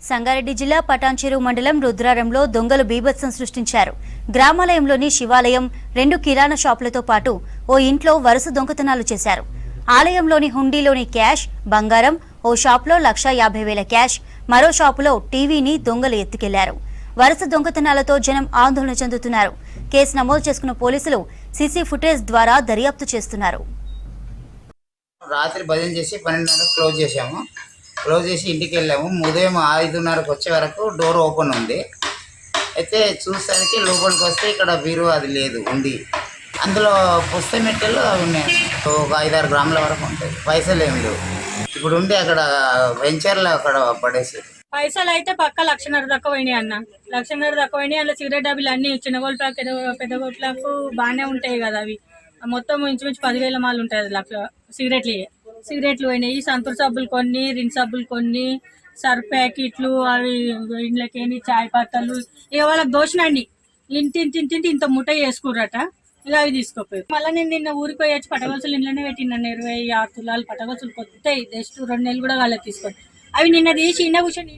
సంగారెడ్డి జిల్లా పటాన్చెరు మండలం రుద్రారంలో దొంగలు బీభత్సం సృష్టించారు. గ్రామాలయంలోని శివాలయం, 2 కిరాణా షాపులతో పాటు ఓ ఇంట్లో వరుస దొంగతనాలు చేశారు. ఆలయంలోని హుండీలోని క్యాష్, బంగారం, ఓ షాపులో 1,50,000 క్యాష్, మరో షాపులో టీవీని దొంగలు ఎత్తుకెళ్లారు. వరుస దొంగతనాలతో జనం ఆందోళన చెందుతున్నారు. కేసు నమోదు చేసుకున్న పోలీసులు సీసీ ఫుటేజ్ ద్వారా దర్యాప్తు చేస్తున్నారు. రాత్రి భజన చేసి 12:30 క్లోజ్ చేసి ఇంటికి వెళ్ళాము. ఉదయం 5:30కు వచ్చే వరకు డోర్ ఓపెన్ ఉంది. అయితే చూసేసరికి లోపలికి వస్తే ఇక్కడ బీరువా అది లేదు, ఉంది. అందులో పుస్తక మెట్టెలు అవి ఉన్నాయి. ఒక 5-6 గ్రాముల వరకు ఉంటాయి. పైసలు ఏమి లేవు. ఇప్పుడు ఉండి అక్కడ వెంచర్లో అక్కడ పడేసి పైసలు అయితే పక్క 1,50,000 దాకా పోయినాయి అన్న. 1,50,000 దాకా పోయినాయి. అందులో సిగరెట్ డబ్బులు అన్ని చిన్న గోట్లకు పెద్ద గోట్లకు బాగానే ఉంటాయి కదా. అవి మొత్తం ఇంచుమించు 10,000 మాలు ఉంటాయి. అది 1,00,000 సిగరెట్లు పోయినాయి. సంతూర్ సబ్బులు కొన్ని, రిన్ సబ్బులు కొన్ని, సర్ఫ్ ప్యాకెట్లు, అవి ఇంట్లోకి చాయ్ పత్తలు, ఇక వాళ్ళకి దోషనండి. ఇంత ముఠ చేసుకుర్రట. ఇక అవి తీసుకోపోయి మళ్ళీ నేను నిన్న ఊరికి పోయొచ్చి పటగొలుసులు ఇంట్లోనే పెట్టినాను. 26 తులాలు పటగొలుసులు కొత్తాయి. జస్ట్ 2 నెలలు కూడా వాళ్ళకి తీసుకోండి. అవి నిన్న తీసి ఇండ కూర్చొని